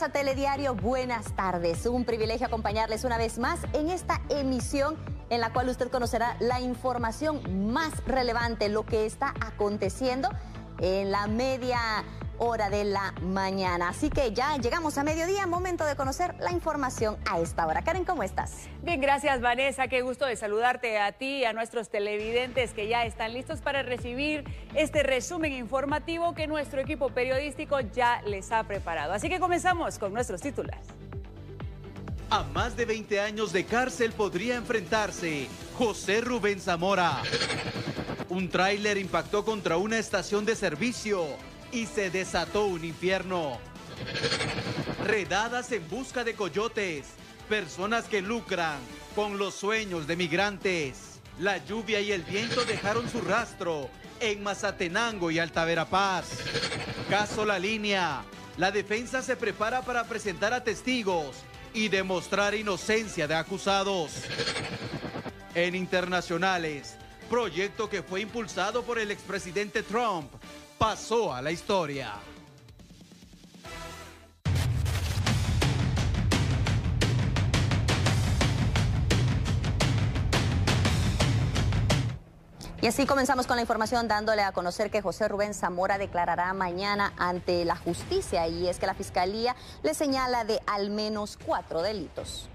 Bienvenidos a Telediario, buenas tardes. Un privilegio acompañarles una vez más en esta emisión en la cual usted conocerá la información más relevante, lo que está aconteciendo en la media hora de la mañana. Así que ya llegamos a mediodía, momento de conocer la información a esta hora. Karen, ¿cómo estás? Bien, gracias Vanessa, qué gusto de saludarte a ti y a nuestros televidentes que ya están listos para recibir este resumen informativo que nuestro equipo periodístico ya les ha preparado. Así que comenzamos con nuestros titulares. A más de 20 años de cárcel podría enfrentarse José Rubén Zamora. Un tráiler impactó contra una estación de servicio y se desató un infierno. Redadas en busca de coyotes, personas que lucran con los sueños de migrantes. La lluvia y el viento dejaron su rastro en Mazatenango y Alta Verapaz. Caso La Línea. La defensa se prepara para presentar a testigos y demostrar inocencia de acusados. En internacionales, proyecto que fue impulsado por el expresidente Trump pasó a la historia. Y así comenzamos con la información dándole a conocer que José Rubén Zamora declarará mañana ante la justicia, y es que la fiscalía le señala de al menos 4 delitos.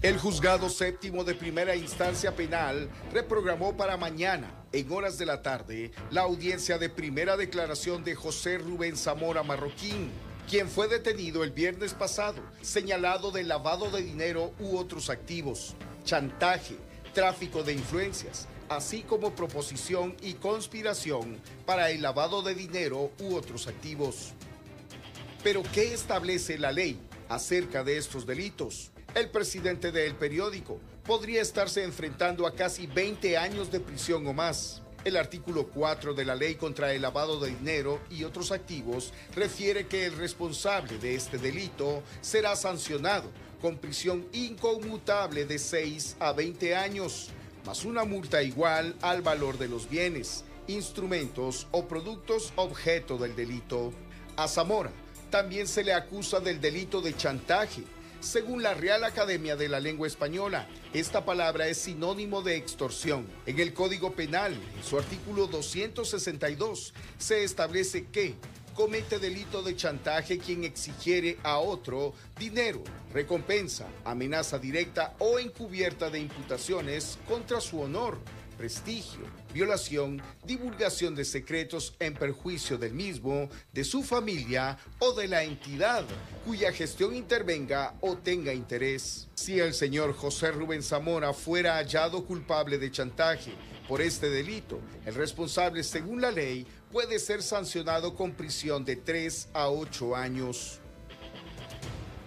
El juzgado séptimo de primera instancia penal reprogramó para mañana, en horas de la tarde, la audiencia de primera declaración de José Rubén Zamora Marroquín, quien fue detenido el viernes pasado, señalado de lavado de dinero u otros activos, chantaje, tráfico de influencias, así como proposición y conspiración para el lavado de dinero u otros activos. ¿Pero qué establece la ley acerca de estos delitos? El presidente de El Periódico podría estarse enfrentando a casi 20 años de prisión o más. El artículo 4 de la Ley contra el Lavado de Dinero y otros activos refiere que el responsable de este delito será sancionado con prisión inconmutable de 6 a 20 años, más una multa igual al valor de los bienes, instrumentos o productos objeto del delito. A Zamora también se le acusa del delito de chantaje. Según la Real Academia de la Lengua Española, esta palabra es sinónimo de extorsión. En el Código Penal, en su artículo 262, se establece que comete delito de chantaje quien exigiere a otro dinero, recompensa, amenaza directa o encubierta de imputaciones contra su honor, prestigio, violación, divulgación de secretos en perjuicio del mismo, de su familia o de la entidad cuya gestión intervenga o tenga interés. Si el señor José Rubén Zamora fuera hallado culpable de chantaje por este delito, el responsable, según la ley, puede ser sancionado con prisión de 3 a 8 años.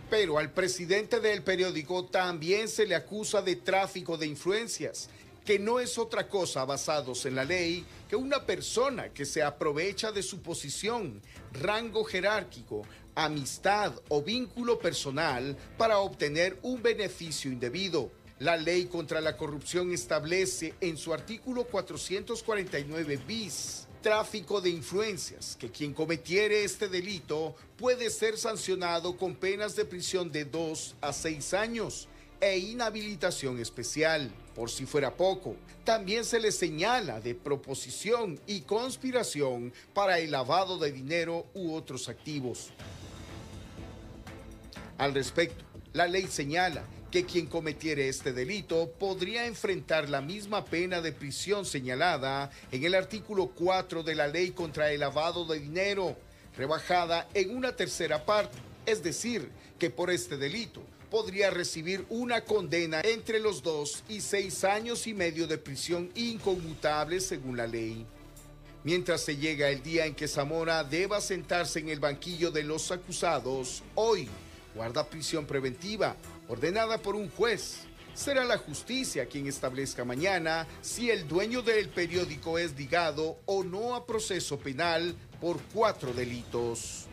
Pero al presidente del Periódico también se le acusa de tráfico de influencias, que no es otra cosa, basados en la ley, que una persona que se aprovecha de su posición, rango jerárquico, amistad o vínculo personal para obtener un beneficio indebido. La ley contra la corrupción establece en su artículo 449 bis, tráfico de influencias, que quien cometiere este delito puede ser sancionado con penas de prisión de 2 a 6 años e inhabilitación especial. Por si fuera poco, también se le señala de proposición y conspiración para el lavado de dinero u otros activos. Al respecto, la ley señala que quien cometiere este delito podría enfrentar la misma pena de prisión señalada en el artículo 4 de la Ley contra el Lavado de Dinero, rebajada en una tercera parte, es decir, que por este delito podría recibir una condena entre los 2 y 6 años y medio de prisión inconmutable según la ley. Mientras se llega el día en que Zamora deba sentarse en el banquillo de los acusados, hoy guarda prisión preventiva ordenada por un juez. Será la justicia quien establezca mañana si el dueño del periódico es ligado o no a proceso penal por 4 delitos.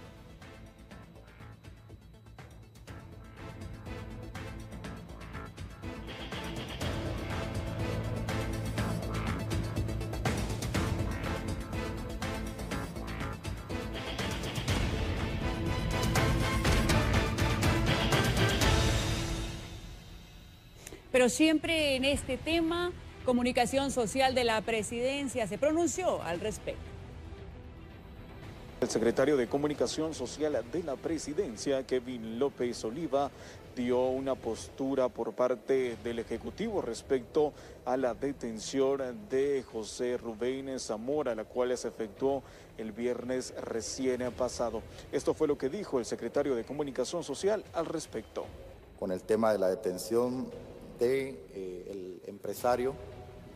Pero siempre en este tema, Comunicación Social de la Presidencia se pronunció al respecto. El secretario de Comunicación Social de la Presidencia, Kevin López Oliva, dio una postura por parte del Ejecutivo respecto a la detención de José Rubén Zamora, la cual se efectuó el viernes recién pasado. Esto fue lo que dijo el secretario de Comunicación Social al respecto. Con el tema de la detención del empresario,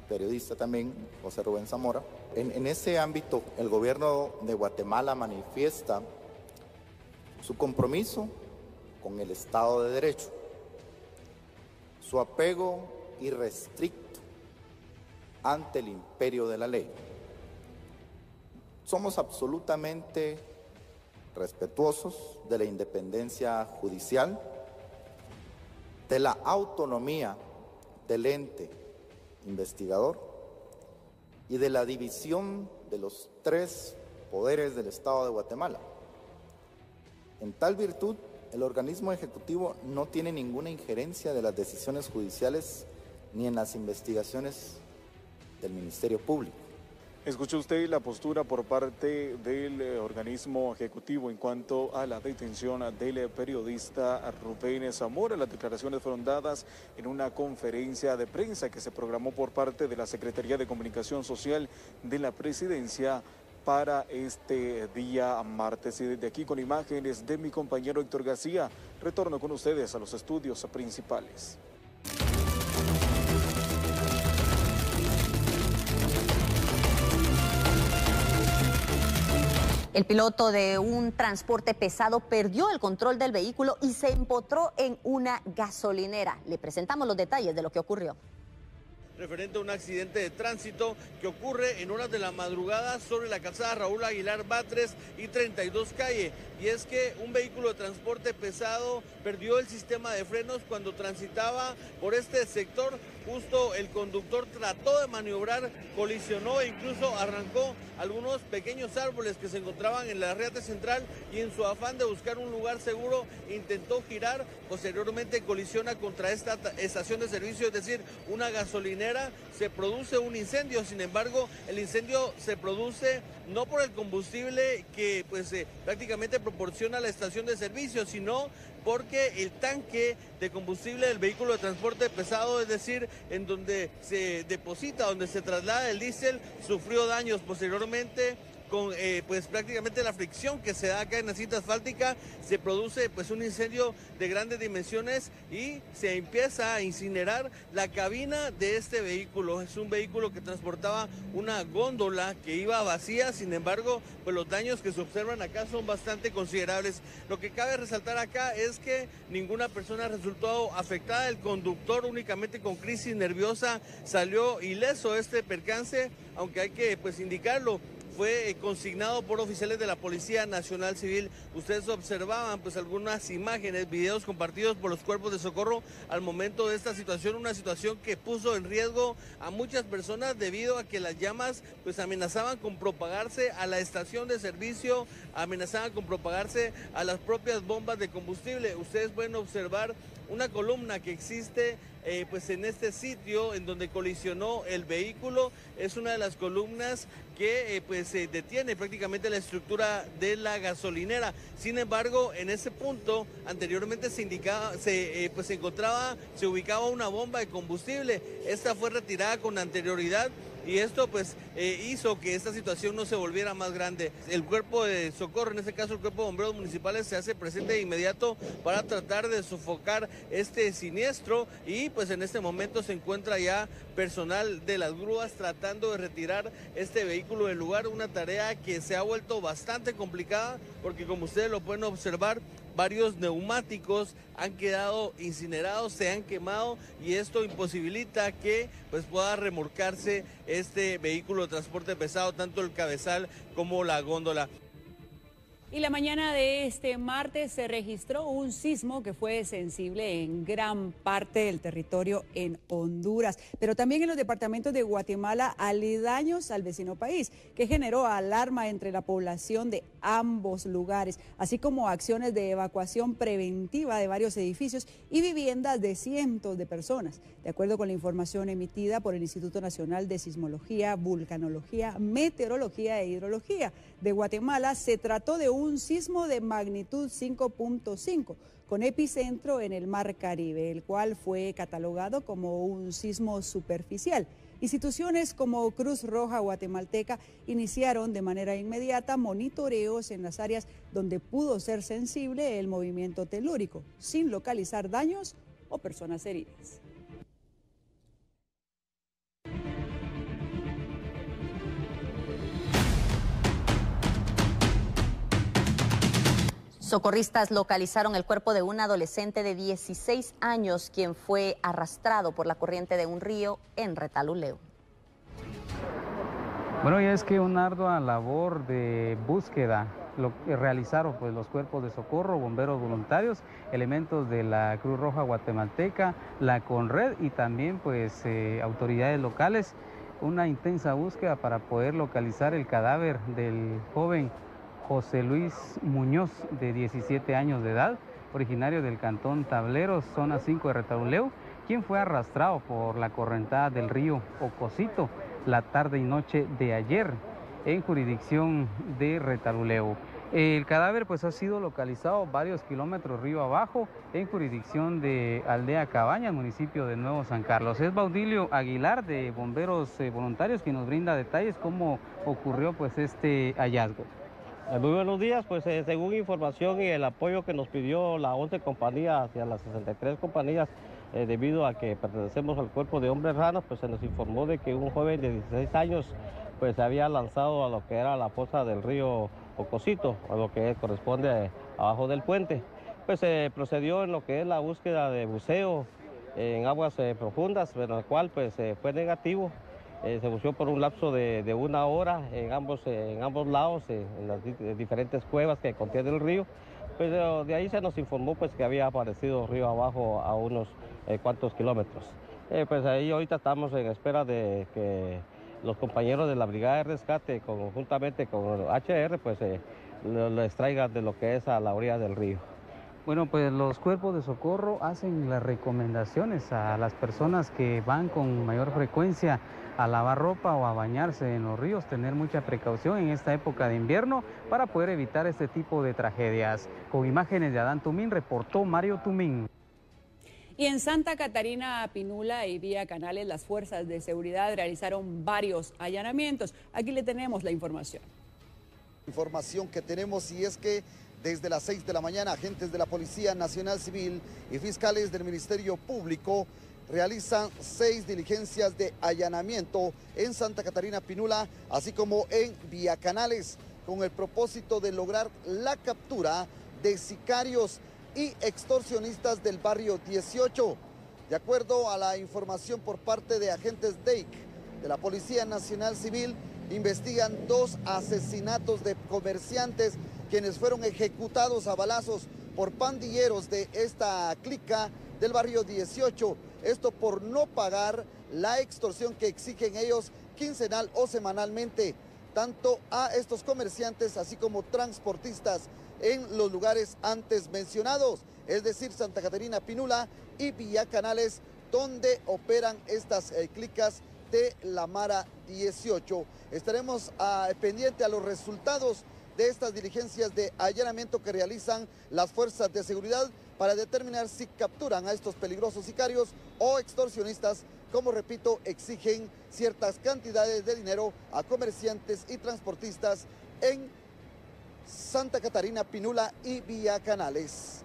periodista también, José Rubén Zamora. En ese ámbito, el gobierno de Guatemala manifiesta su compromiso con el Estado de Derecho, su apego irrestricto ante el imperio de la ley. Somos absolutamente respetuosos de la independencia judicial, de la autonomía del ente investigador y de la división de los tres poderes del Estado de Guatemala. En tal virtud, el organismo ejecutivo no tiene ninguna injerencia de las decisiones judiciales ni en las investigaciones del Ministerio Público. Escuchó usted la postura por parte del organismo ejecutivo en cuanto a la detención del periodista Rubén Zamora. Las declaraciones fueron dadas en una conferencia de prensa que se programó por parte de la Secretaría de Comunicación Social de la Presidencia para este día martes. Y desde aquí, con imágenes de mi compañero Héctor García, retorno con ustedes a los estudios principales. El piloto de un transporte pesado perdió el control del vehículo y se empotró en una gasolinera. Le presentamos los detalles de lo que ocurrió. Referente a un accidente de tránsito que ocurre en horas de la madrugada sobre la calzada Raúl Aguilar Batres y 32 calle. Y es que un vehículo de transporte pesado perdió el sistema de frenos cuando transitaba por este sector. Justo el conductor trató de maniobrar, colisionó e incluso arrancó algunos pequeños árboles que se encontraban en la riata central, y en su afán de buscar un lugar seguro intentó girar. Posteriormente colisiona contra esta estación de servicio, es decir, una gasolinera. Se produce un incendio. Sin embargo, el incendio se produce no por el combustible que prácticamente proporciona la estación de servicio, sino porque el tanque de combustible del vehículo de transporte pesado, es decir, en donde se deposita, donde se traslada el diésel, sufrió daños. Posteriormente, con prácticamente la fricción que se da acá en la cinta asfáltica, se produce un incendio de grandes dimensiones y se empieza a incinerar la cabina de este vehículo. Es un vehículo que transportaba una góndola que iba vacía. Sin embargo, los daños que se observan acá son bastante considerables. Lo que cabe resaltar acá es que ninguna persona resultó afectada. El conductor, únicamente con crisis nerviosa, salió ileso de este percance, aunque hay que indicarlo, fue consignado por oficiales de la Policía Nacional Civil. Ustedes observaban algunas imágenes, videos compartidos por los cuerpos de socorro al momento de esta situación, una situación que puso en riesgo a muchas personas debido a que las llamas amenazaban con propagarse a la estación de servicio, amenazaban con propagarse a las propias bombas de combustible. Ustedes pueden observar una columna que existe en este sitio en donde colisionó el vehículo. Es una de las columnas que detiene prácticamente la estructura de la gasolinera. Sin embargo, en ese punto anteriormente se ubicaba una bomba de combustible. Esta fue retirada con anterioridad, y esto hizo que esta situación no se volviera más grande. El cuerpo de socorro, en este caso el cuerpo de bomberos municipales, se hace presente de inmediato para tratar de sofocar este siniestro, y en este momento se encuentra ya personal de las grúas tratando de retirar este vehículo del lugar, una tarea que se ha vuelto bastante complicada porque, como ustedes lo pueden observar, varios neumáticos han quedado incinerados, se han quemado, y esto imposibilita que pueda remolcarse este vehículo de transporte pesado, tanto el cabezal como la góndola. Y la mañana de este martes se registró un sismo que fue sensible en gran parte del territorio en Honduras, pero también en los departamentos de Guatemala aledaños al vecino país, que generó alarma entre la población de ambos lugares, así como acciones de evacuación preventiva de varios edificios y viviendas de cientos de personas. De acuerdo con la información emitida por el Instituto Nacional de Sismología, Vulcanología, Meteorología e Hidrología de Guatemala, se trató de un sismo de magnitud 5.5 con epicentro en el Mar Caribe, el cual fue catalogado como un sismo superficial. Instituciones como Cruz Roja Guatemalteca iniciaron de manera inmediata monitoreos en las áreas donde pudo ser sensible el movimiento telúrico, sin localizar daños o personas heridas. Socorristas localizaron el cuerpo de un adolescente de 16 años, quien fue arrastrado por la corriente de un río en Retaluleu. Bueno, ya es que una ardua labor de búsqueda lo que realizaron pues los cuerpos de socorro, bomberos voluntarios, elementos de la Cruz Roja Guatemalteca, la Conred y también pues autoridades locales. Una intensa búsqueda para poder localizar el cadáver del joven José Luis Muñoz, de 17 años de edad, originario del cantón Tableros, zona 5 de Retaluleu, quien fue arrastrado por la correntada del río Ocosito la tarde y noche de ayer en jurisdicción de Retaluleu. El cadáver pues ha sido localizado varios kilómetros río abajo en jurisdicción de Aldea Cabañas, municipio de Nuevo San Carlos. Es Baudilio Aguilar, de Bomberos Voluntarios, quien nos brinda detalles cómo ocurrió pues este hallazgo. Muy buenos días, pues según información y el apoyo que nos pidió la 11 compañía hacia las 63 compañías, debido a que pertenecemos al cuerpo de hombres ranos, pues se nos informó de que un joven de 16 años pues se había lanzado a lo que era la fosa del río Ocosito, a lo que corresponde abajo del puente. Pues se procedió en lo que es la búsqueda de buceo en aguas profundas, en la cual pues fue negativo. Se buscó por un lapso de 1 hora en ambos lados, en las diferentes cuevas que contiene el río. Pues de ahí se nos informó pues que había aparecido río abajo a unos cuantos kilómetros. Pues ahí ahorita estamos en espera de que los compañeros de la Brigada de Rescate, conjuntamente con el HR, pues lo extraigan de lo que es a la orilla del río. Bueno, pues los cuerpos de socorro hacen las recomendaciones a las personas que van con mayor frecuencia a lavar ropa o a bañarse en los ríos, tener mucha precaución en esta época de invierno para poder evitar este tipo de tragedias. Con imágenes de Adán Tumín, reportó Mario Tumín. Y en Santa Catarina Pinula y vía Canales, las fuerzas de seguridad realizaron varios allanamientos. Aquí le tenemos la información. Información que tenemos, y es que desde las 6 de la mañana, agentes de la Policía Nacional Civil y fiscales del Ministerio Público realizan 6 diligencias de allanamiento en Santa Catarina Pinula, así como en Vía Canales, con el propósito de lograr la captura de sicarios y extorsionistas del barrio 18. De acuerdo a la información por parte de agentes DEIC de la Policía Nacional Civil, investigan 2 asesinatos de comerciantes quienes fueron ejecutados a balazos por pandilleros de esta clica del barrio 18. Esto por no pagar la extorsión que exigen ellos quincenal o semanalmente, tanto a estos comerciantes así como transportistas en los lugares antes mencionados, es decir, Santa Catarina Pinula y Villa Canales, donde operan estas clicas de la Mara 18. Estaremos pendientes a los resultados de estas diligencias de allanamiento que realizan las fuerzas de seguridad para determinar si capturan a estos peligrosos sicarios o extorsionistas, como repito, exigen ciertas cantidades de dinero a comerciantes y transportistas en Santa Catarina Pinula y Vía Canales.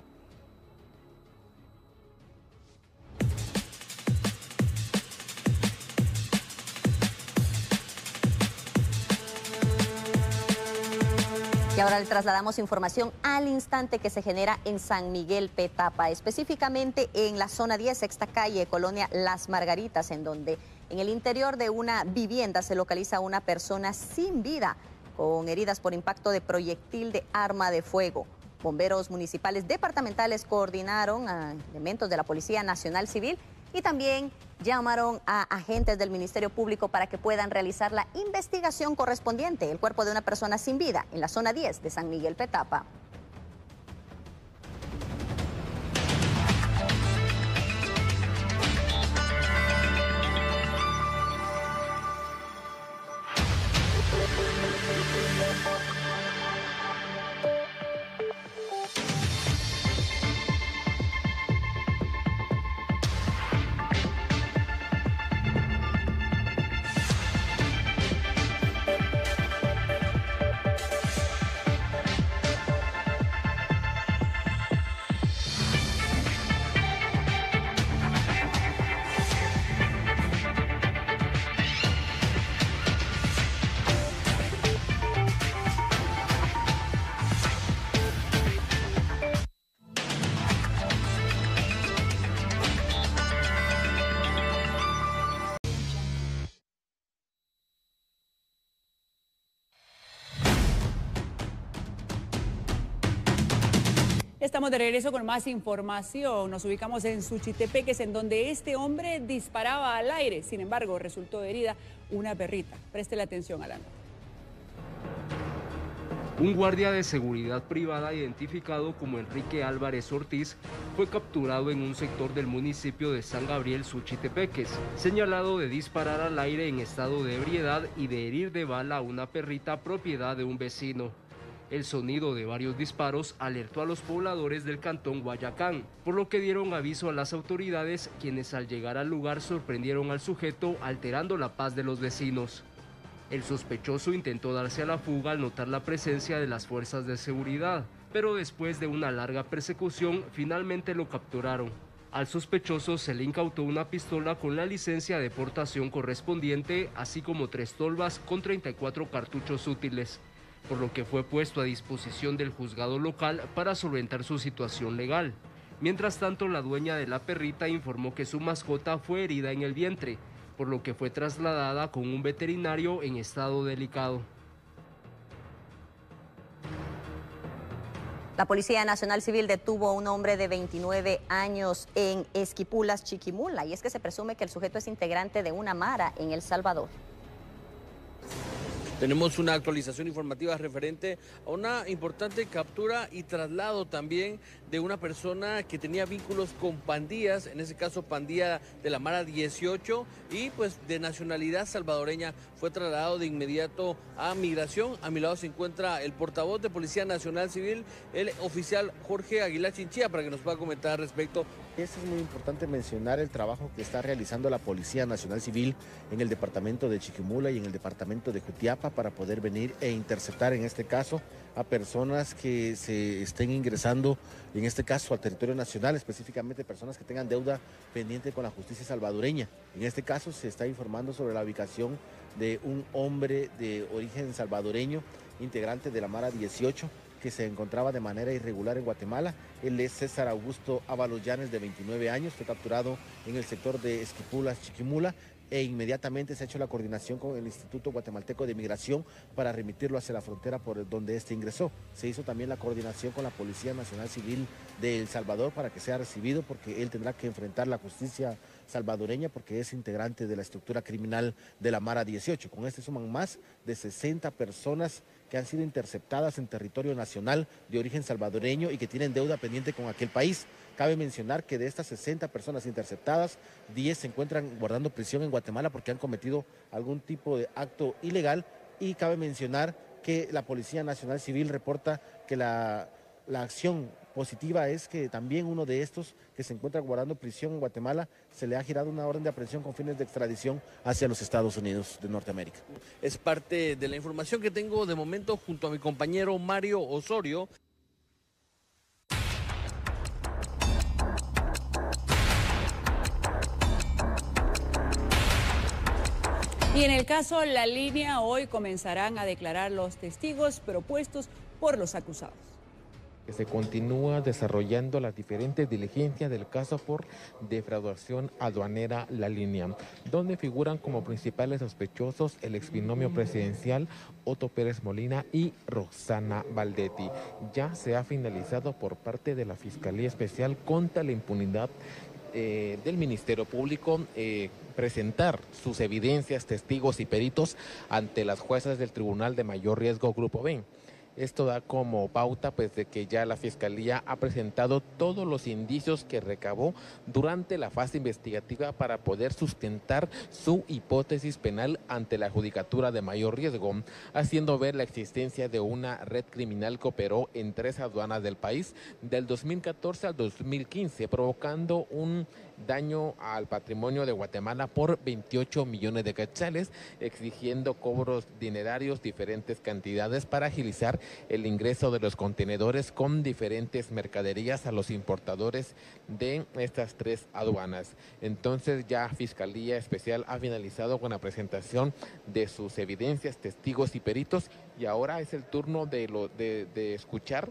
Y ahora le trasladamos información al instante que se genera en San Miguel Petapa, específicamente en la zona 10, sexta calle, colonia Las Margaritas, en donde en el interior de una vivienda se localiza una persona sin vida. con heridas por impacto de proyectil de arma de fuego. Bomberos municipales departamentales coordinaron a elementos de la Policía Nacional Civil y también llamaron a agentes del Ministerio Público para que puedan realizar la investigación correspondiente. El cuerpo de una persona sin vida en la zona 10 de San Miguel Petapa. Estamos de regreso con más información. Nos ubicamos en Suchitepeques, en donde este hombre disparaba al aire. Sin embargo, resultó herida una perrita. Préstele atención a la nota. Un guardia de seguridad privada identificado como Enrique Álvarez Ortiz fue capturado en un sector del municipio de San Gabriel, Suchitepeques, señalado de disparar al aire en estado de ebriedad y de herir de bala a una perrita propiedad de un vecino. El sonido de varios disparos alertó a los pobladores del cantón Guayacán, por lo que dieron aviso a las autoridades, quienes al llegar al lugar sorprendieron al sujeto alterando la paz de los vecinos. El sospechoso intentó darse a la fuga al notar la presencia de las fuerzas de seguridad, pero después de una larga persecución finalmente lo capturaron. Al sospechoso se le incautó una pistola con la licencia de portación correspondiente, así como 3 tolvas con 34 cartuchos útiles, por lo que fue puesto a disposición del juzgado local para solventar su situación legal. Mientras tanto, la dueña de la perrita informó que su mascota fue herida en el vientre, por lo que fue trasladada con un veterinario en estado delicado. La Policía Nacional Civil detuvo a un hombre de 29 años en Esquipulas, Chiquimula, y es que se presume que el sujeto es integrante de una mara en El Salvador. Tenemos una actualización informativa referente a una importante captura y traslado también de una persona que tenía vínculos con pandillas, en ese caso pandilla de la Mara 18, y pues de nacionalidad salvadoreña. Fue trasladado de inmediato a Migración. A mi lado se encuentra el portavoz de Policía Nacional Civil, el oficial Jorge Aguilar Chinchilla, para que nos pueda comentar al respecto. Es muy importante mencionar el trabajo que está realizando la Policía Nacional Civil en el departamento de Chiquimula y en el departamento de Jutiapa para poder venir e interceptar en este caso a personas que se estén ingresando, en este caso al territorio nacional, específicamente personas que tengan deuda pendiente con la justicia salvadoreña. En este caso se está informando sobre la ubicación de un hombre de origen salvadoreño, integrante de la Mara 18, que se encontraba de manera irregular en Guatemala. Él es César Augusto Ábalos Llanes, de 29 años, fue capturado en el sector de Esquipulas, Chiquimula, e inmediatamente se ha hecho la coordinación con el Instituto Guatemalteco de Migración para remitirlo hacia la frontera por donde este ingresó. Se hizo también la coordinación con la Policía Nacional Civil de El Salvador para que sea recibido, porque él tendrá que enfrentar la justicia salvadoreña porque es integrante de la estructura criminal de la Mara 18. Con este suman más de 60 personas que han sido interceptadas en territorio nacional de origen salvadoreño y que tienen deuda pendiente con aquel país. Cabe mencionar que de estas 60 personas interceptadas, 10 se encuentran guardando prisión en Guatemala porque han cometido algún tipo de acto ilegal, y cabe mencionar que la Policía Nacional Civil reporta que la acción positiva es que también uno de estos que se encuentra guardando prisión en Guatemala se le ha girado una orden de aprehensión con fines de extradición hacia los Estados Unidos de Norteamérica. Es parte de la información que tengo de momento junto a mi compañero Mario Osorio. Y en el caso La Línea, hoy comenzarán a declarar los testigos propuestos por los acusados. que se continúa desarrollando las diferentes diligencias del caso por defraudación aduanera La Línea, donde figuran como principales sospechosos el exbinomio presidencial Otto Pérez Molina y Roxana Valdetti. Ya se ha finalizado por parte de la Fiscalía Especial contra la Impunidad del Ministerio Público presentar sus evidencias, testigos y peritos ante las juezas del Tribunal de Mayor Riesgo Grupo B. Esto da como pauta pues de que ya la Fiscalía ha presentado todos los indicios que recabó durante la fase investigativa para poder sustentar su hipótesis penal ante la Judicatura de Mayor Riesgo, haciendo ver la existencia de una red criminal que operó en 3 aduanas del país del 2014 al 2015, provocando un daño al patrimonio de Guatemala por 28 millones de quetzales, exigiendo cobros dinerarios, diferentes cantidades para agilizar el ingreso de los contenedores con diferentes mercaderías a los importadores de estas 3 aduanas. Entonces ya Fiscalía Especial ha finalizado con la presentación de sus evidencias, testigos y peritos, y ahora es el turno de escuchar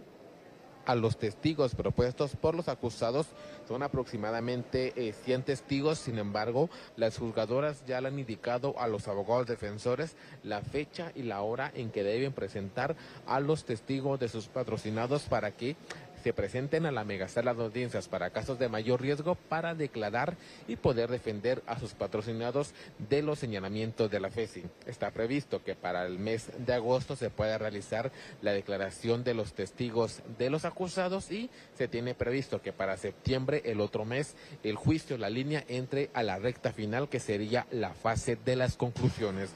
a los testigos propuestos por los acusados. Son aproximadamente 100 testigos. Sin embargo, las juzgadoras ya le han indicado a los abogados defensores la fecha y la hora en que deben presentar a los testigos de sus patrocinados para que se presenten a la megasala de audiencias para casos de mayor riesgo para declarar y poder defender a sus patrocinados de los señalamientos de la FESI. Está previsto que para el mes de agosto se pueda realizar la declaración de los testigos de los acusados y se tiene previsto que para septiembre, el otro mes, el juicio, La Línea, entre a la recta final, que sería la fase de las conclusiones.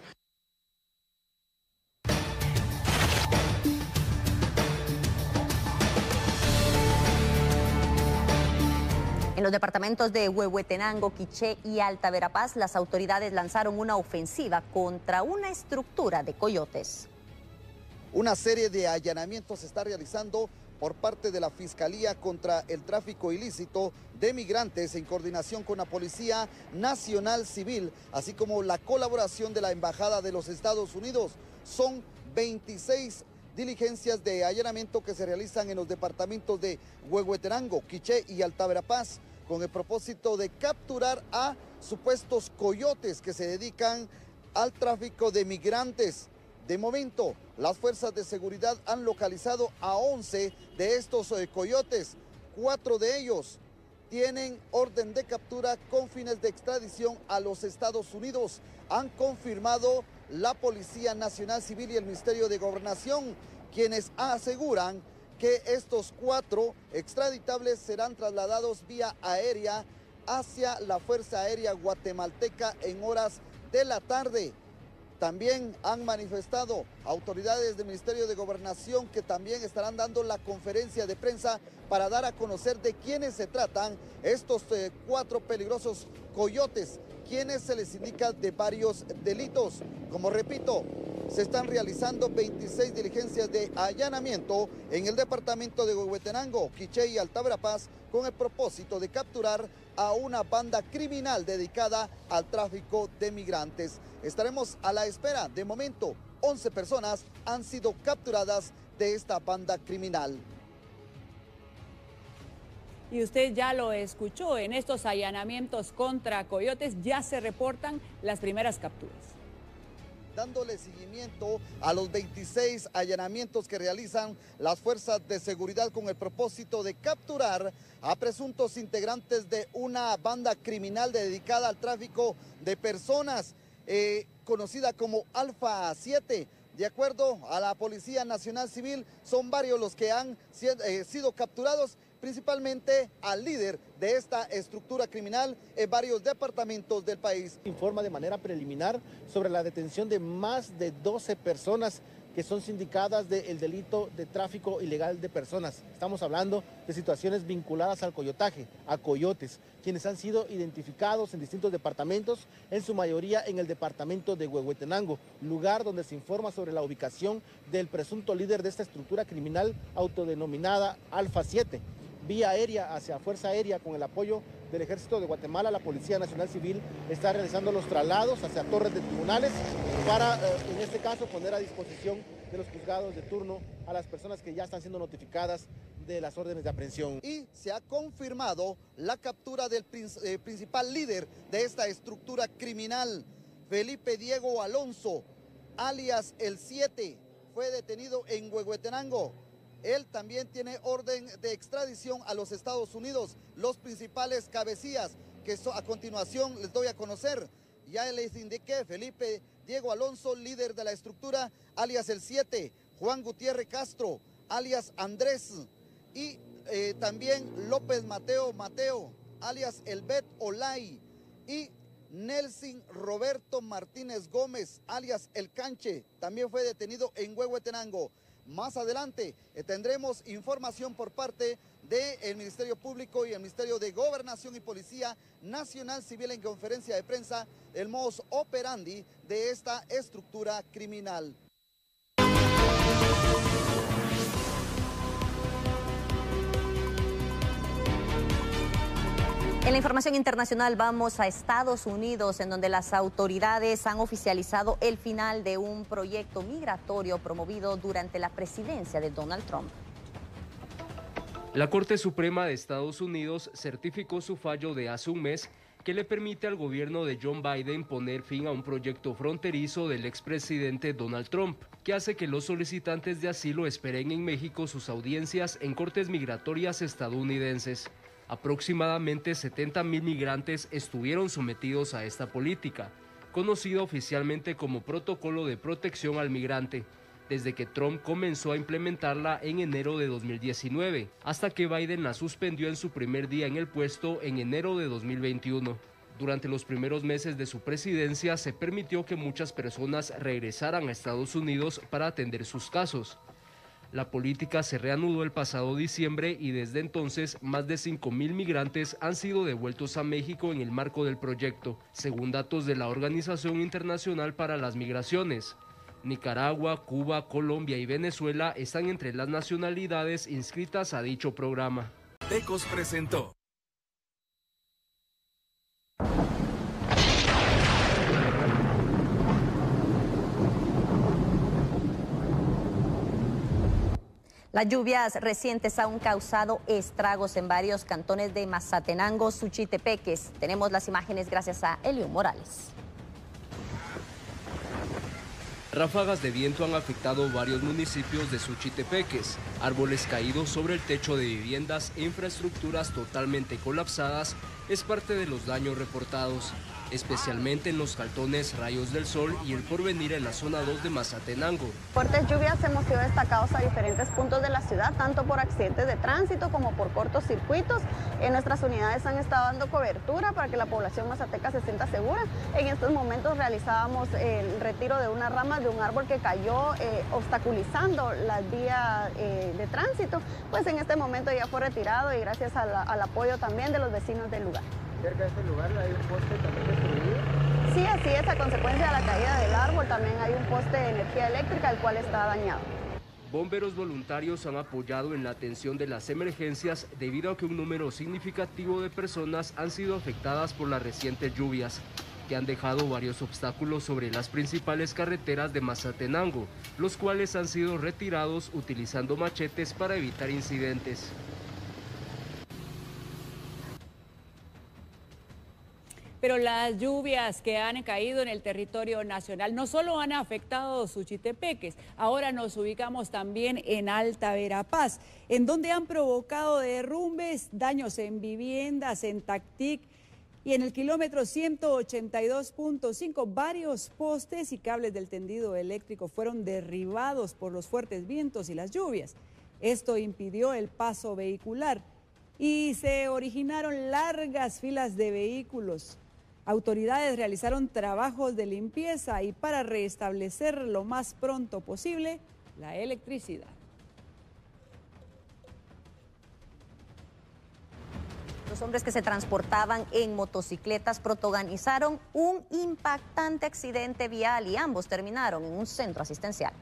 En los departamentos de Huehuetenango, Quiché y Alta Verapaz, las autoridades lanzaron una ofensiva contra una estructura de coyotes. Una serie de allanamientos se está realizando por parte de la Fiscalía contra el tráfico ilícito de migrantes en coordinación con la Policía Nacional Civil, así como la colaboración de la Embajada de los Estados Unidos. Son 26 diligencias de allanamiento que se realizan en los departamentos de Huehuetenango, Quiché y Alta Verapaz, con el propósito de capturar a supuestos coyotes que se dedican al tráfico de migrantes. De momento, las fuerzas de seguridad han localizado a 11 de estos coyotes. 4 de ellos tienen orden de captura con fines de extradición a los Estados Unidos. Han confirmado la Policía Nacional Civil y el Ministerio de Gobernación, quienes aseguran que estos 4 extraditables serán trasladados vía aérea hacia la Fuerza Aérea Guatemalteca en horas de la tarde. También han manifestado autoridades del Ministerio de Gobernación que también estarán dando la conferencia de prensa para dar a conocer de quiénes se tratan estos 4 peligrosos coyotes, quienes se les indica de varios delitos. Como repito, se están realizando 26 diligencias de allanamiento en el departamento de Huehuetenango, Quiché y Alta Verapaz con el propósito de capturar a una banda criminal dedicada al tráfico de migrantes. Estaremos a la espera. De momento, 11 personas han sido capturadas de esta banda criminal. Y usted ya lo escuchó, en estos allanamientos contra coyotes ya se reportan las primeras capturas. Dándole seguimiento a los 26 allanamientos que realizan las fuerzas de seguridad con el propósito de capturar a presuntos integrantes de una banda criminal dedicada al tráfico de personas, conocida como Alfa 7. De acuerdo a la Policía Nacional Civil, son varios los que han sido capturados, principalmente al líder de esta estructura criminal en varios departamentos del país. Informa de manera preliminar sobre la detención de más de 12 personas que son sindicadas del delito de tráfico ilegal de personas. Estamos hablando de situaciones vinculadas al coyotaje, a coyotes, quienes han sido identificados en distintos departamentos, en su mayoría en el departamento de Huehuetenango, lugar donde se informa sobre la ubicación del presunto líder de esta estructura criminal autodenominada Alfa 7. Vía aérea hacia Fuerza Aérea con el apoyo del Ejército de Guatemala, la Policía Nacional Civil está realizando los traslados hacia torres de tribunales para, en este caso, poner a disposición de los juzgados de turno a las personas que ya están siendo notificadas de las órdenes de aprehensión. Y se ha confirmado la captura del principal líder de esta estructura criminal, Felipe Diego Alonso, alias El 7, fue detenido en Huehuetenango. Él también tiene orden de extradición a los Estados Unidos. Los principales cabecillas que a continuación les doy a conocer. Ya les indiqué, Felipe Diego Alonso, líder de la estructura, alias El 7, Juan Gutiérrez Castro, alias Andrés, y también López Mateo, alias El Bet Olay, y Nelson Roberto Martínez Gómez, alias El Canche, también fue detenido en Huehuetenango. Más adelante tendremos información por parte del Ministerio Público y el Ministerio de Gobernación y Policía Nacional Civil en conferencia de prensa, el modus operandi de esta estructura criminal. En la información internacional vamos a Estados Unidos, en donde las autoridades han oficializado el final de un proyecto migratorio promovido durante la presidencia de Donald Trump. La Corte Suprema de Estados Unidos certificó su fallo de hace un mes que le permite al gobierno de John Biden poner fin a un proyecto fronterizo del expresidente Donald Trump, que hace que los solicitantes de asilo esperen en México sus audiencias en cortes migratorias estadounidenses. Aproximadamente 70,000 migrantes estuvieron sometidos a esta política, conocida oficialmente como Protocolo de Protección al Migrante, desde que Trump comenzó a implementarla en enero de 2019, hasta que Biden la suspendió en su primer día en el puesto en enero de 2021. Durante los primeros meses de su presidencia se permitió que muchas personas regresaran a Estados Unidos para atender sus casos. La política se reanudó el pasado diciembre y desde entonces más de 5,000 migrantes han sido devueltos a México en el marco del proyecto, según datos de la Organización Internacional para las Migraciones. Nicaragua, Cuba, Colombia y Venezuela están entre las nacionalidades inscritas a dicho programa. Tecos presentó. Las lluvias recientes han causado estragos en varios cantones de Mazatenango, Suchitepeques. Tenemos las imágenes gracias a Elio Morales. Ráfagas de viento han afectado varios municipios de Suchitepeques, árboles caídos sobre el techo de viviendas e infraestructuras totalmente colapsadas es parte de los daños reportados, especialmente en los cantones Rayos del Sol y El Porvenir en la zona 2 de Mazatenango. Fuertes lluvias hemos sido destacados a diferentes puntos de la ciudad, tanto por accidentes de tránsito como por cortocircuitos. Nuestras unidades han estado dando cobertura para que la población mazateca se sienta segura. En estos momentos realizábamos el retiro de una rama de un árbol que cayó obstaculizando las vías de tránsito. Pues en este momento ya fue retirado y gracias al apoyo también de los vecinos del lugar. ¿Cerca de este lugar hay un poste también destruido? Sí, así es, a consecuencia de la caída del árbol también hay un poste de energía eléctrica el cual está dañado. Bomberos voluntarios han apoyado en la atención de las emergencias debido a que un número significativo de personas han sido afectadas por las recientes lluvias, que han dejado varios obstáculos sobre las principales carreteras de Mazatenango, los cuales han sido retirados utilizando machetes para evitar incidentes. Pero las lluvias que han caído en el territorio nacional no solo han afectado Suchitepeques, ahora nos ubicamos también en Alta Verapaz, en donde han provocado derrumbes, daños en viviendas, en Tactic y en el kilómetro 182.5, varios postes y cables del tendido eléctrico fueron derribados por los fuertes vientos y las lluvias. Esto impidió el paso vehicular y se originaron largas filas de vehículos. Autoridades realizaron trabajos de limpieza y para restablecer lo más pronto posible la electricidad. Los hombres que se transportaban en motocicletas protagonizaron un impactante accidente vial y ambos terminaron en un centro asistencial.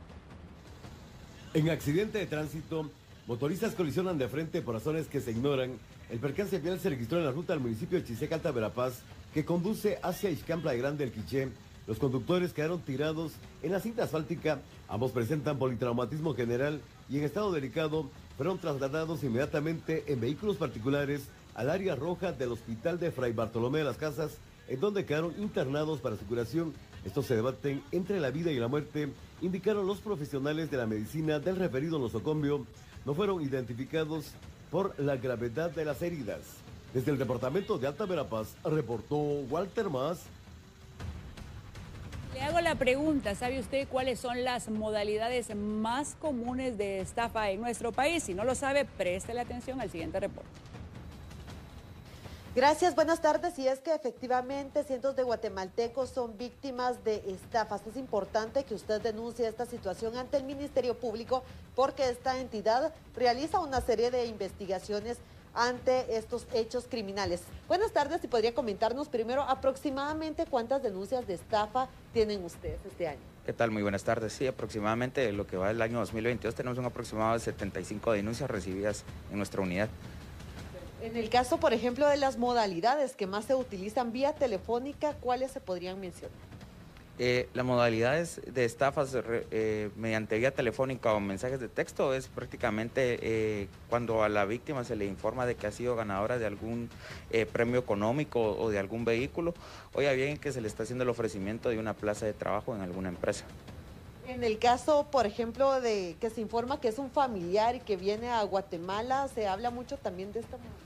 En accidente de tránsito, motoristas colisionan de frente por razones que se ignoran. El percance vial se registró en la ruta del municipio de Chiseca, Alta Verapaz, que conduce hacia Ixcán, Playa Grande, El Quiché. Los conductores quedaron tirados en la cinta asfáltica. Ambos presentan politraumatismo general y en estado delicado fueron trasladados inmediatamente en vehículos particulares al área roja del hospital de Fray Bartolomé de las Casas, en donde quedaron internados para su curación. Estos se debaten entre la vida y la muerte, indicaron los profesionales de la medicina del referido nosocomio. No fueron identificados por la gravedad de las heridas. Desde el departamento de Alta Verapaz, reportó Walter Mas. Le hago la pregunta, ¿sabe usted cuáles son las modalidades más comunes de estafa en nuestro país? Si no lo sabe, préstele atención al siguiente reporte. Gracias, buenas tardes. Y es que efectivamente cientos de guatemaltecos son víctimas de estafas. Es importante que usted denuncie esta situación ante el Ministerio Público porque esta entidad realiza una serie de investigaciones ante estos hechos criminales. Buenas tardes, y podría comentarnos primero aproximadamente cuántas denuncias de estafa tienen ustedes este año. ¿Qué tal? Muy buenas tardes. Sí, aproximadamente lo que va del año 2022 tenemos un aproximado de 75 denuncias recibidas en nuestra unidad. En el caso, por ejemplo, de las modalidades que más se utilizan vía telefónica, ¿cuáles se podrían mencionar? Las modalidades de estafas mediante vía telefónica o mensajes de texto es prácticamente cuando a la víctima se le informa de que ha sido ganadora de algún premio económico o de algún vehículo, o ya bien que se le está haciendo el ofrecimiento de una plaza de trabajo en alguna empresa. En el caso, por ejemplo, de que se informa que es un familiar y que viene a Guatemala, ¿se habla mucho también de esta modalidad?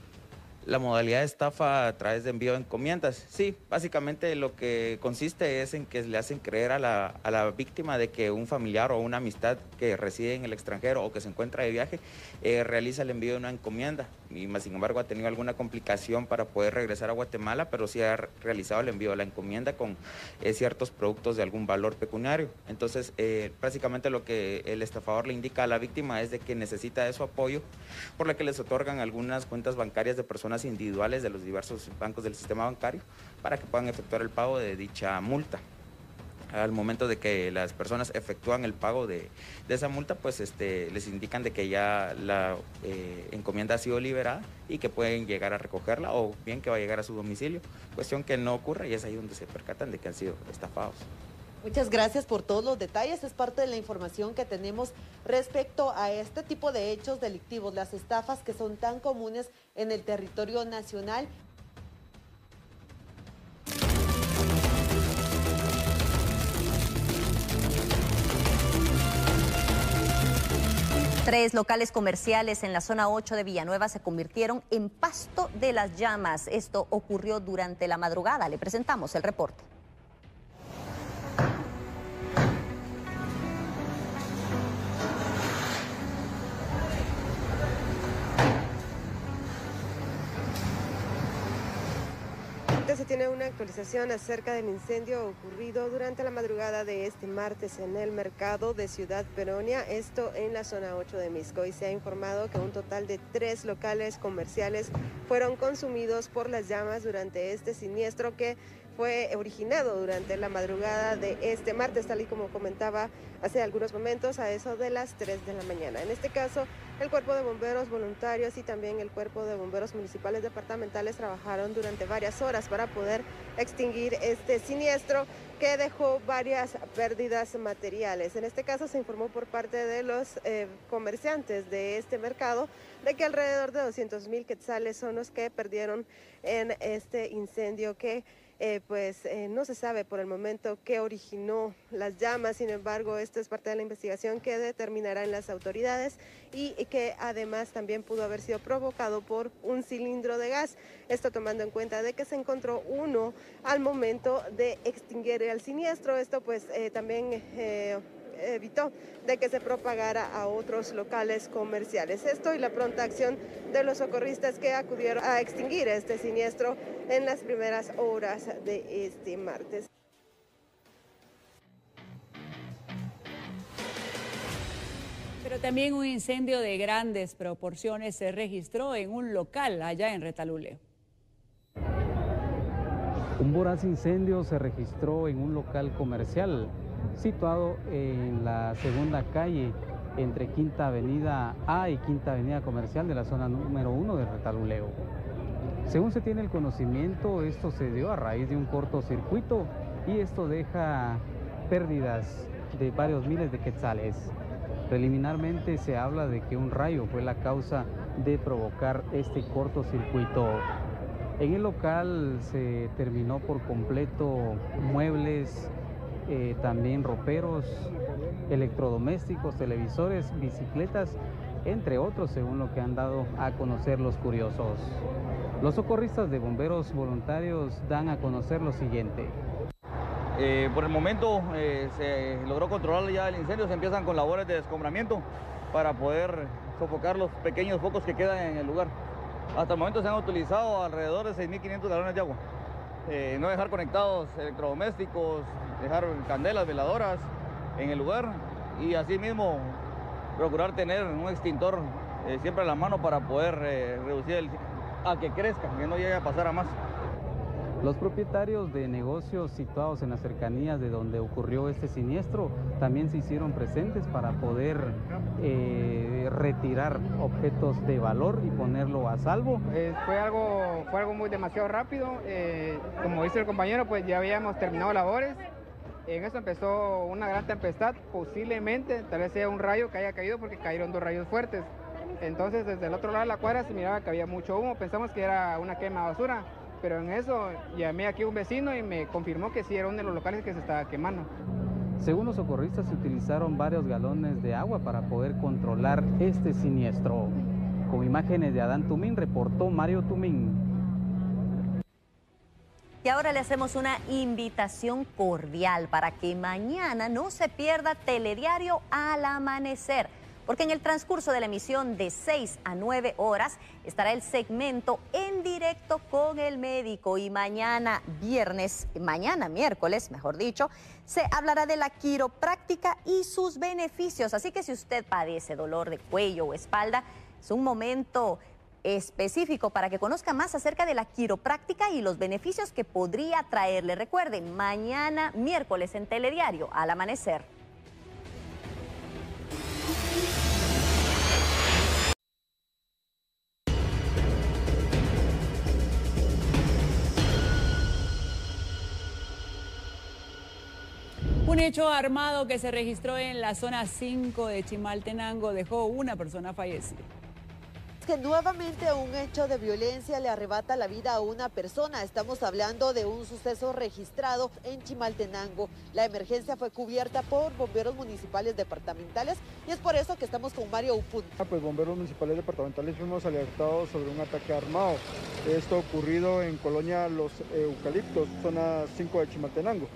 La modalidad de estafa a través de envío de encomiendas. Sí, básicamente lo que consiste es en que le hacen creer a la víctima de que un familiar o una amistad que reside en el extranjero o que se encuentra de viaje realiza el envío de una encomienda. Y más sin embargo ha tenido alguna complicación para poder regresar a Guatemala, pero sí ha realizado el envío de la encomienda con ciertos productos de algún valor pecuniario. Entonces, básicamente lo que el estafador le indica a la víctima es de que necesita de su apoyo, por lo que les otorgan algunas cuentas bancarias de personas individuales de los diversos bancos del sistema bancario para que puedan efectuar el pago de dicha multa. Al momento de que las personas efectúan el pago de esa multa, pues les indican de que ya la encomienda ha sido liberada y que pueden llegar a recogerla o bien que va a llegar a su domicilio, cuestión que no ocurre y es ahí donde se percatan de que han sido estafados. Muchas gracias por todos los detalles. Es parte de la información que tenemos respecto a este tipo de hechos delictivos, las estafas que son tan comunes en el territorio nacional. Tres locales comerciales en la zona 8 de Villanueva se convirtieron en pasto de las llamas. Esto ocurrió durante la madrugada. Le presentamos el reporte. Se tiene una actualización acerca del incendio ocurrido durante la madrugada de este martes en el mercado de Ciudad Peronia, esto en la zona 8 de Miscoy. Se ha informado que un total de 3 locales comerciales fueron consumidos por las llamas durante este siniestro que fue originado durante la madrugada de este martes, tal y como comentaba hace algunos momentos, a eso de las 3 de la mañana. En este caso, el Cuerpo de Bomberos Voluntarios y también el Cuerpo de Bomberos Municipales Departamentales trabajaron durante varias horas para poder extinguir este siniestro que dejó varias pérdidas materiales. En este caso se informó por parte de los comerciantes de este mercado de que alrededor de 200,000 quetzales son los que perdieron en este incendio que no se sabe por el momento qué originó las llamas. Sin embargo, esto es parte de la investigación que determinarán las autoridades y que además también pudo haber sido provocado por un cilindro de gas. Esto tomando en cuenta de que se encontró uno al momento de extinguir el siniestro. Esto también evitó de que se propagara a otros locales comerciales. Esto y la pronta acción de los socorristas que acudieron a extinguir este siniestro en las primeras horas de este martes. Pero también un incendio de grandes proporciones se registró en un local allá en Retaluleu. Un voraz incendio se registró en un local comercial situado en la segunda calle entre Quinta Avenida A y Quinta Avenida Comercial de la zona número 1 de Retaluleu. Según se tiene el conocimiento, esto se dio a raíz de un cortocircuito y esto deja pérdidas de varios miles de quetzales. Preliminarmente se habla de que un rayo fue la causa de provocar este cortocircuito. En el local se terminó por completo muebles, también roperos, electrodomésticos, televisores, bicicletas, entre otros, según lo que han dado a conocer los curiosos. Los socorristas de bomberos voluntarios dan a conocer lo siguiente. Por el momento se logró controlar ya el incendio, se empiezan con labores de descombramiento para poder sofocar los pequeños focos que quedan en el lugar. Hasta el momento se han utilizado alrededor de 6.500 galones de agua. No dejar conectados electrodomésticos, dejar candelas, veladoras en el lugar y asimismo procurar tener un extintor siempre a la mano para poder reducir a que crezca, que no llegue a pasar a más. Los propietarios de negocios situados en las cercanías de donde ocurrió este siniestro también se hicieron presentes para poder retirar objetos de valor y ponerlo a salvo. Fue algo muy demasiado rápido. Como dice el compañero, pues ya habíamos terminado labores. En eso empezó una gran tempestad, posiblemente tal vez sea un rayo que haya caído porque cayeron 2 rayos fuertes. Entonces desde el otro lado de la cuadra se miraba que había mucho humo, pensamos que era una quema de basura. Pero en eso llamé aquí a un vecino y me confirmó que sí era uno de los locales que se estaba quemando. Según los socorristas, se utilizaron varios galones de agua para poder controlar este siniestro. Con imágenes de Adán Tumín, reportó Mario Tumín. Y ahora le hacemos una invitación cordial para que mañana no se pierda Telediario al amanecer, porque en el transcurso de la emisión de 6 a 9 horas estará el segmento En Directo con el Médico y mañana miércoles, mejor dicho, se hablará de la quiropráctica y sus beneficios. Así que si usted padece dolor de cuello o espalda, es un momento específico para que conozca más acerca de la quiropráctica y los beneficios que podría traerle. Recuerden, mañana miércoles en Telediario al amanecer. Un hecho armado que se registró en la zona 5 de Chimaltenango dejó una persona fallecida. Que nuevamente un hecho de violencia le arrebata la vida a una persona. Estamos hablando de un suceso registrado en Chimaltenango. La emergencia fue cubierta por bomberos municipales departamentales y es por eso que estamos con Mario Upun. Pues bomberos municipales departamentales fuimos alertados sobre un ataque armado. Esto ocurrido en Colonia Los Eucaliptos, zona 5 de Chimaltenango.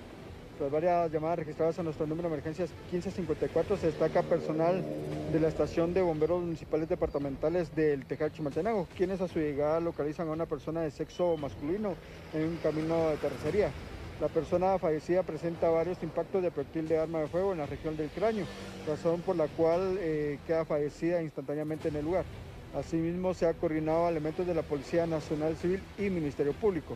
Tras varias llamadas registradas a nuestro número de emergencias 1554, se destaca personal de la estación de bomberos municipales departamentales del Tejar Chimaltenango, quienes a su llegada localizan a una persona de sexo masculino en un camino de terracería. La persona fallecida presenta varios impactos de proyectil de arma de fuego en la región del cráneo, razón por la cual queda fallecida instantáneamente en el lugar. Asimismo, se ha coordinado a elementos de la Policía Nacional Civil y Ministerio Público.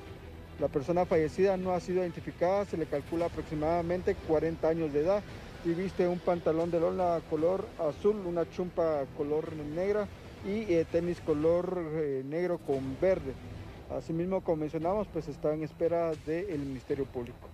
La persona fallecida no ha sido identificada, se le calcula aproximadamente 40 años de edad y viste un pantalón de lona color azul, una chumpa color negra y tenis color negro con verde. Asimismo, como mencionamos, pues está en espera del Ministerio Público.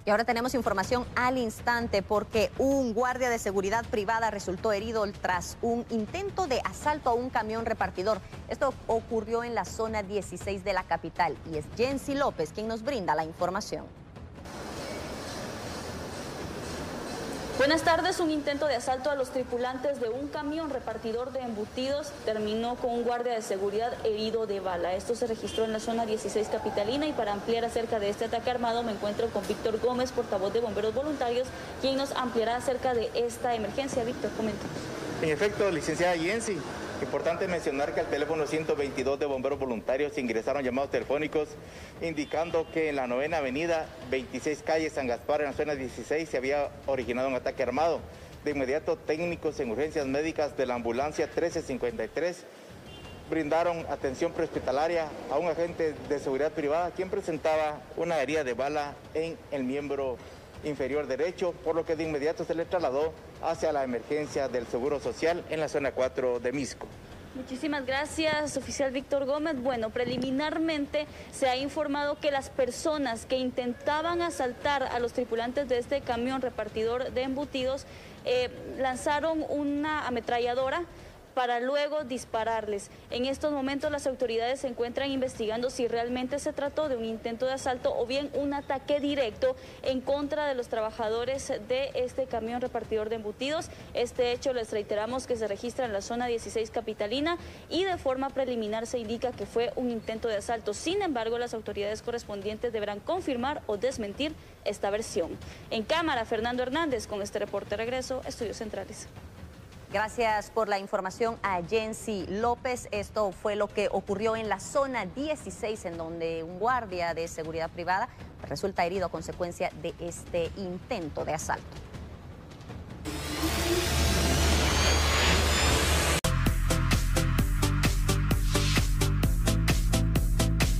Y ahora tenemos información al instante porque un guardia de seguridad privada resultó herido tras un intento de asalto a un camión repartidor. Esto ocurrió en la zona 16 de la capital y es Jensi López quien nos brinda la información. Buenas tardes. Un intento de asalto a los tripulantes de un camión repartidor de embutidos terminó con un guardia de seguridad herido de bala. Esto se registró en la zona 16 capitalina y para ampliar acerca de este ataque armado me encuentro con Víctor Gómez, portavoz de Bomberos Voluntarios, quien nos ampliará acerca de esta emergencia. Víctor, coméntanos. En efecto, licenciada Jensi, importante mencionar que al teléfono 122 de Bomberos Voluntarios ingresaron llamados telefónicos indicando que en la 9ª avenida, 26 calle San Gaspar, en la zona 16, se había originado un ataque armado. De inmediato, técnicos en urgencias médicas de la ambulancia 1353 brindaron atención prehospitalaria a un agente de seguridad privada quien presentaba una herida de bala en el miembro inferior derecho, por lo que de inmediato se le trasladó hacia la emergencia del Seguro Social en la zona 4 de Misco. Muchísimas gracias, oficial Víctor Gómez. Bueno, preliminarmente se ha informado que las personas que intentaban asaltar a los tripulantes de este camión repartidor de embutidos lanzaron una ametralladora para luego dispararles. En estos momentos las autoridades se encuentran investigando si realmente se trató de un intento de asalto o bien un ataque directo en contra de los trabajadores de este camión repartidor de embutidos. Este hecho, les reiteramos, que se registra en la zona 16 capitalina y de forma preliminar se indica que fue un intento de asalto. Sin embargo, las autoridades correspondientes deberán confirmar o desmentir esta versión. En cámara, Fernando Hernández, con este reporte regreso a Estudios Centrales. Gracias por la información a Jensi López. Esto fue lo que ocurrió en la zona 16, en donde un guardia de seguridad privada resulta herido a consecuencia de este intento de asalto.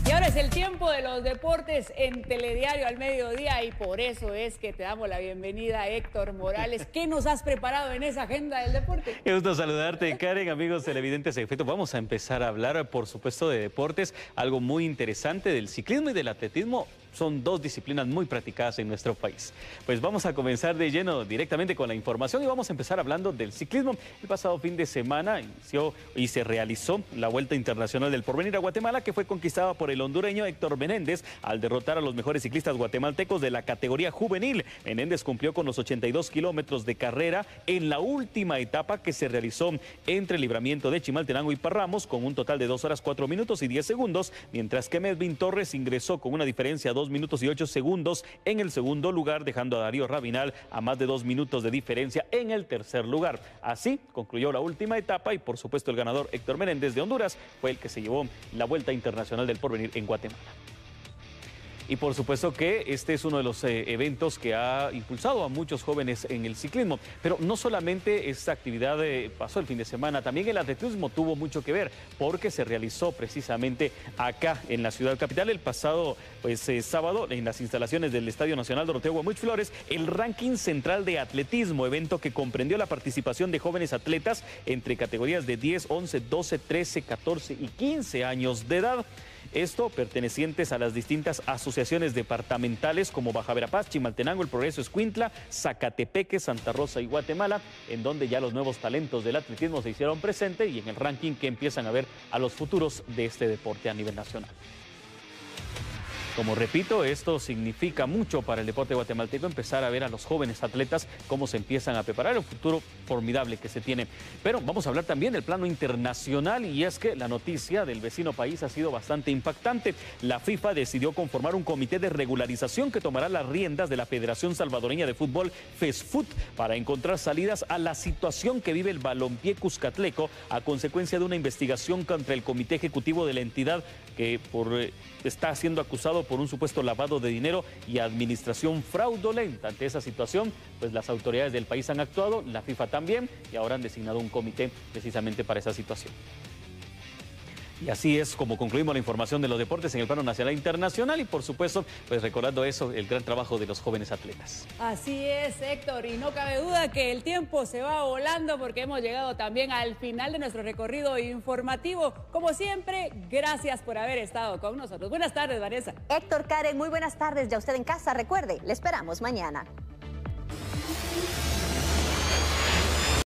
Y ahora es el tiempo de los deportes en Telediario al mediodía y por eso es que te damos la bienvenida, Héctor Morales. ¿Qué nos has preparado en esa agenda del deporte? Qué gusto saludarte, Karen, amigos televidentes. En efecto, vamos a empezar a hablar, por supuesto, de deportes, algo muy interesante del ciclismo y del atletismo. Son dos disciplinas muy practicadas en nuestro país. Pues vamos a comenzar de lleno directamente con la información y vamos a empezar hablando del ciclismo. El pasado fin de semana inició y se realizó la Vuelta Internacional del Porvenir a Guatemala, que fue conquistada por el hondureño Héctor Menéndez al derrotar a los mejores ciclistas guatemaltecos de la categoría juvenil. Menéndez cumplió con los 82 kilómetros de carrera en la última etapa que se realizó entre el libramiento de Chimaltenango y Parramos, con un total de 2 horas 4 minutos y 10 segundos, mientras que Medvin Torres ingresó con una diferencia de 2 minutos y 8 segundos en el segundo lugar, dejando a Darío Rabinal a más de 2 minutos de diferencia en el tercer lugar. Así concluyó la última etapa y por supuesto el ganador Héctor Menéndez de Honduras fue el que se llevó la Vuelta Internacional del Porvenir en Guatemala. Y por supuesto que este es uno de los eventos que ha impulsado a muchos jóvenes en el ciclismo. Pero no solamente esta actividad pasó el fin de semana, también el atletismo tuvo mucho que ver porque se realizó precisamente acá en la ciudad capital el pasado sábado en las instalaciones del Estadio Nacional Doroteo Guamuch Flores, el ranking central de atletismo, evento que comprendió la participación de jóvenes atletas entre categorías de 10, 11, 12, 13, 14 y 15 años de edad. Esto pertenecientes a las distintas asociaciones departamentales como Baja Verapaz, Chimaltenango, El Progreso, Escuintla, Zacatepeque, Santa Rosa y Guatemala, en donde ya los nuevos talentos del atletismo se hicieron presentes y en el ranking que empiezan a ver a los futuros de este deporte a nivel nacional. Como repito, esto significa mucho para el deporte guatemalteco, empezar a ver a los jóvenes atletas cómo se empiezan a preparar, el futuro formidable que se tiene. Pero vamos a hablar también del plano internacional y es que la noticia del vecino país ha sido bastante impactante. La FIFA decidió conformar un comité de regularización que tomará las riendas de la Federación Salvadoreña de Fútbol, FESFUT, para encontrar salidas a la situación que vive el balompié cuscatleco a consecuencia de una investigación contra el comité ejecutivo de la entidad que está siendo acusado por un supuesto lavado de dinero y administración fraudulenta. Ante esa situación, pues las autoridades del país han actuado, la FIFA también, y ahora han designado un comité precisamente para esa situación. Y así es como concluimos la información de los deportes en el plano nacional e internacional y por supuesto, pues recordando eso, el gran trabajo de los jóvenes atletas. Así es, Héctor, y no cabe duda que el tiempo se va volando porque hemos llegado también al final de nuestro recorrido informativo. Como siempre, gracias por haber estado con nosotros. Buenas tardes, Vanessa. Héctor, Karen, muy buenas tardes. Ya usted en casa, recuerde, le esperamos mañana.